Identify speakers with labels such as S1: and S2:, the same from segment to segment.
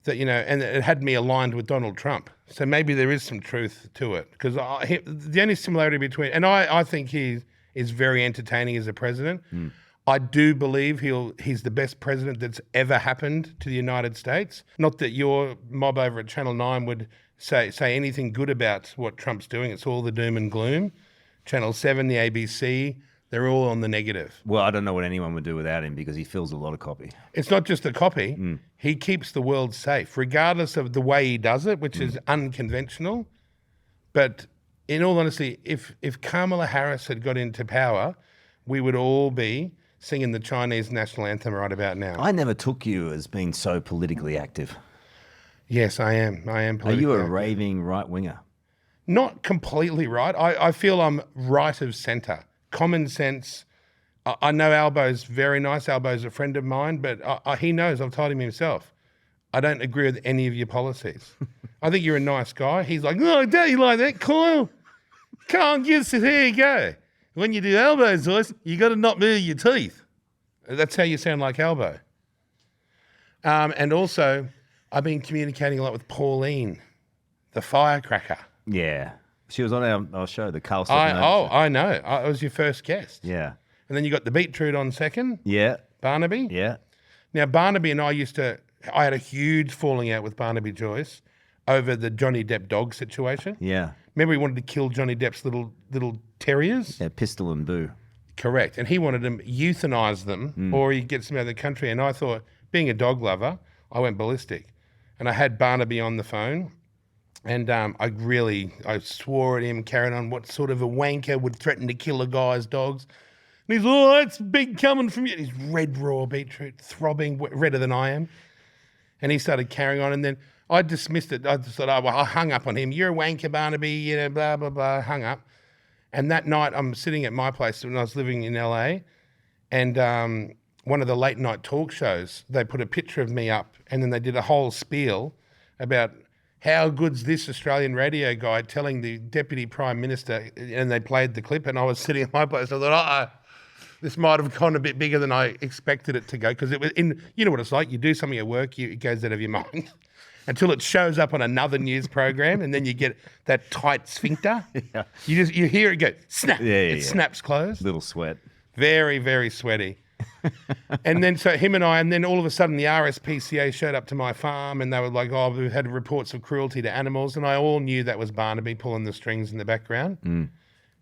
S1: that, and it had me aligned with Donald Trump. So maybe there is some truth to it, because the only similarity between, and I think he is very entertaining as a president. I do believe he's the best president that's ever happened to the United States. Not that your mob over at Channel 9 would say anything good about what Trump's doing. It's all the doom and gloom. Channel 7, the ABC, they're all on the negative.
S2: Well, I don't know what anyone would do without him, because he fills a lot of copy.
S1: It's not just the copy. He keeps the world safe, regardless of the way he does it, which is unconventional. But in all honesty, if Kamala Harris had got into power, we would all be singing the Chinese national anthem right about now.
S2: I never took you as being so politically active.
S1: Yes, I am. I am politically
S2: Are you a
S1: active.
S2: raving right-winger?
S1: Not completely right. I feel I'm right of centre. Common sense. I know Albo's very nice. Albo's a friend of mine, but he knows, I've told him himself, I don't agree with any of your policies. I think you're a nice guy. He's like, no, don't you like that, Kyle? Can't get it. Here you go. When you do Albo's voice, you got to not move your teeth. That's how you sound like Albo. And also, I've been communicating a lot with Pauline, the firecracker.
S2: Yeah. She was on our show, the Karl.
S1: I know. I was your first guest.
S2: Yeah.
S1: And then you got the Beetroot on second.
S2: Yeah.
S1: Barnaby.
S2: Yeah.
S1: Now, Barnaby and I I had a huge falling out with Barnaby Joyce over the Johnny Depp dog situation.
S2: Yeah.
S1: Remember, he wanted to kill Johnny Depp's little terriers?
S2: Yeah, Pistol and Boo.
S1: Correct. And he wanted to euthanize them or he gets them out of the country. And I thought, being a dog lover, I went ballistic. And I had Barnaby on the phone. And I swore at him, carried on, what sort of a wanker would threaten to kill a guy's dogs. And he's, oh, that's big coming from you. He's red raw Beetroot, throbbing, redder than I am. And he started carrying on. And then I dismissed it. I just thought, I hung up on him. You're a wanker, Barnaby, blah, blah, blah, hung up. And that night I'm sitting at my place when I was living in LA, and one of the late night talk shows, they put a picture of me up and then they did a whole spiel about how good's this Australian radio guy telling the Deputy Prime Minister, and they played the clip, and I was sitting at my place. I thought, this might have gone a bit bigger than I expected it to go, because it was you know what it's like, you do something at work, it goes out of your mind until it shows up on another news program, and then you get that tight sphincter. Yeah. You hear it go, snap, it snaps closed.
S2: Little sweat.
S1: Very, very sweaty. And then so him and I, and then all of a sudden the RSPCA showed up to my farm and they were like, oh, we've had reports of cruelty to animals. And I all knew that was Barnaby pulling the strings in the background.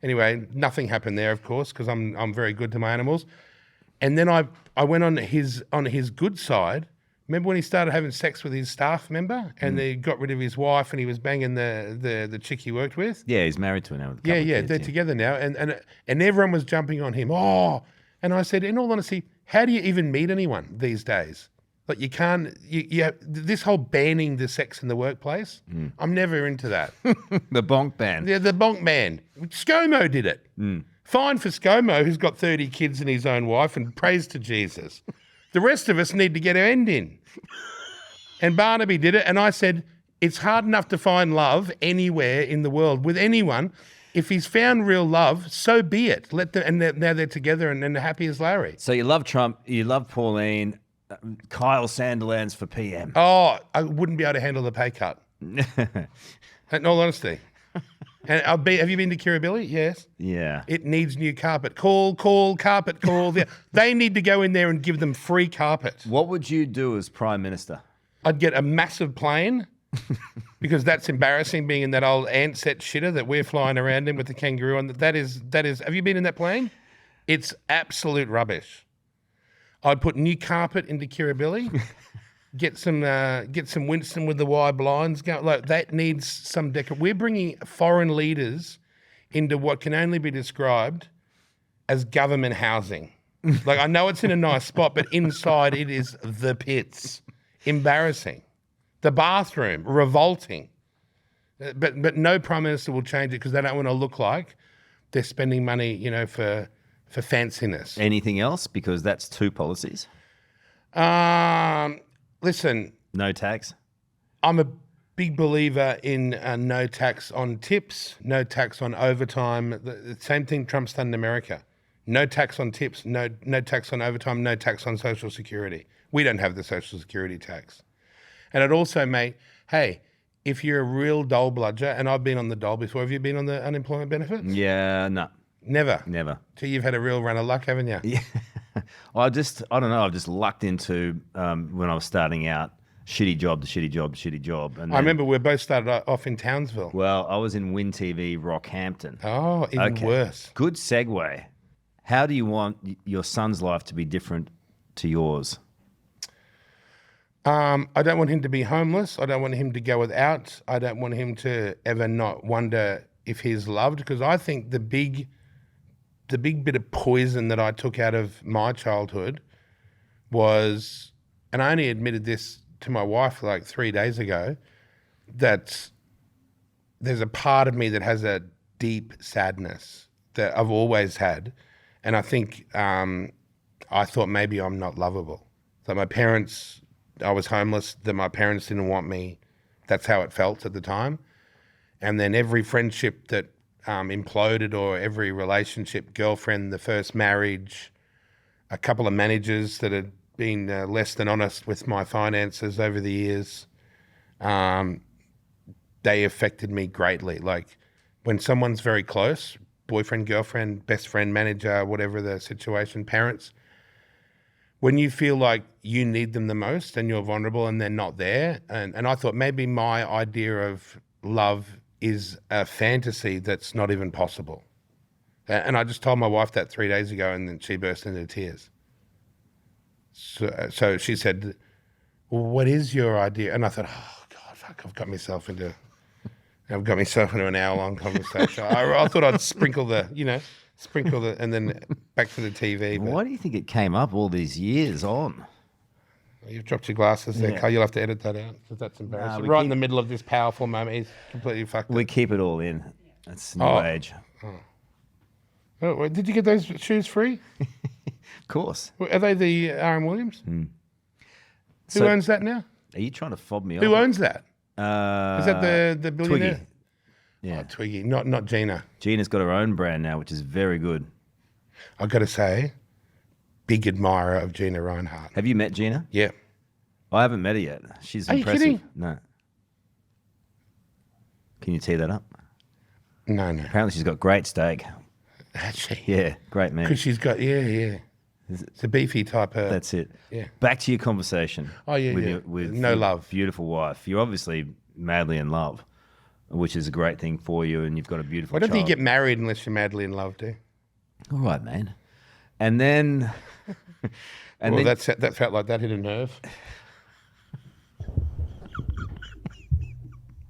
S1: Anyway, nothing happened there, of course, because I'm very good to my animals. And then I went on his good side. Remember when he started having sex with his staff member and they got rid of his wife and he was banging the chick he worked with?
S2: Yeah, he's married to her now.
S1: Yeah, they're together now. And everyone was jumping on him. Oh, and I said, in all honesty, how do you even meet anyone these days? Like you can't, this whole banning the sex in the workplace, I'm never into that.
S2: The bonk ban.
S1: Yeah, the bonk ban. ScoMo did it. Fine for ScoMo, who's got 30 kids and his own wife, and praise to Jesus. The rest of us need to get our end in. And Barnaby did it, and I said, it's hard enough to find love anywhere in the world with anyone. If he's found real love, so be it. Now they're together and happy as Larry.
S2: So you love Trump, you love Pauline, Kyle Sandilands for PM.
S1: Oh, I wouldn't be able to handle the pay cut. In all honesty. And have you been to Kirribilli? Yes.
S2: Yeah.
S1: It needs new carpet. Call, carpet, call. They need to go in there and give them free carpet.
S2: What would you do as Prime Minister?
S1: I'd get a massive plane. Because that's embarrassing, being in that old Ansett shitter that we're flying around in with the kangaroo on. That is. Have you been in that plane? It's absolute rubbish. I'd put new carpet into Kirribilli, get some Winston with the wide blinds. That needs some decor. We're bringing foreign leaders into what can only be described as government housing. Like, I know it's in a nice spot, but inside it is the pits. Embarrassing. The bathroom, revolting. But no Prime Minister will change it because they don't want to look like they're spending money, for fanciness.
S2: Anything else? Because that's two policies.
S1: Listen.
S2: No tax?
S1: I'm a big believer in no tax on tips, no tax on overtime. The same thing Trump's done in America. No tax on tips, no tax on overtime, no tax on Social Security. We don't have the Social Security tax. And it also, mate, hey, if you're a real dole bludger, and I've been on the dole before, have you been on the unemployment benefits?
S2: Yeah, no.
S1: Never.
S2: Never.
S1: So you've had a real run of luck, haven't you?
S2: Yeah. I don't know. I've just lucked into, when I was starting out, shitty job to shitty job to shitty job. And
S1: I remember we both started off in Townsville.
S2: Well, I was in Win TV Rockhampton.
S1: Oh, even worse.
S2: Good segue. How do you want your son's life to be different to yours?
S1: I don't want him to be homeless. I don't want him to go without. I don't want him to ever not wonder if he's loved, because I think the big bit of poison that I took out of my childhood was, and I only admitted this to my wife like 3 days ago, that there's a part of me that has a deep sadness that I've always had. And I think I thought maybe I'm not lovable. So my parents, I was homeless, that my parents didn't want me. That's how it felt at the time. And then every friendship that imploded, or every relationship, girlfriend, the first marriage, a couple of managers that had been less than honest with my finances over the years, they affected me greatly. Like when someone's very close, boyfriend, girlfriend, best friend, manager, whatever the situation, parents, when you feel like you need them the most and you're vulnerable and they're not there. And I thought maybe my idea of love is a fantasy that's not even possible. And I just told my wife that 3 days ago, and then she burst into tears. So she said, well, what is your idea? And I thought, oh, God, fuck, I've got myself into an hour-long conversation. I thought I'd sprinkle the, and then back to the TV.
S2: Why do you think it came up all these years on?
S1: You've dropped your glasses there, Karl. You'll have to edit that out, because that's embarrassing. Right in the middle of this powerful moment, he's completely fucked
S2: We
S1: up.
S2: keep it all in. That's new age.
S1: Oh, did you get those shoes free?
S2: Of course.
S1: Are they the R.M. Williams? Who
S2: So-
S1: owns that now?
S2: Are you trying to fob me
S1: Who
S2: off?
S1: owns that? Is that the billionaire?
S2: Twiggy. Yeah.
S1: Oh, Twiggy, not Gina.
S2: Gina's got her own brand now, which is very good.
S1: I've got to say, big admirer of Gina Reinhardt.
S2: Have you met Gina?
S1: Yeah.
S2: I haven't met her yet. She's
S1: Are you
S2: impressive.
S1: kidding?
S2: No. Can you tee that up?
S1: No.
S2: Apparently she's got great steak.
S1: Actually.
S2: Yeah, great meat.
S1: Because she's got, yeah. It's a beefy type of...
S2: That's it.
S1: Yeah.
S2: Back to your conversation.
S1: Oh, yeah,
S2: with
S1: no
S2: your
S1: love.
S2: Beautiful wife. You're obviously madly in love, which is a great thing for you, and you've got a beautiful
S1: I don't think you
S2: child.
S1: get married unless you're madly in love, do you?
S2: All right, man. And then...
S1: That felt like that hit a nerve.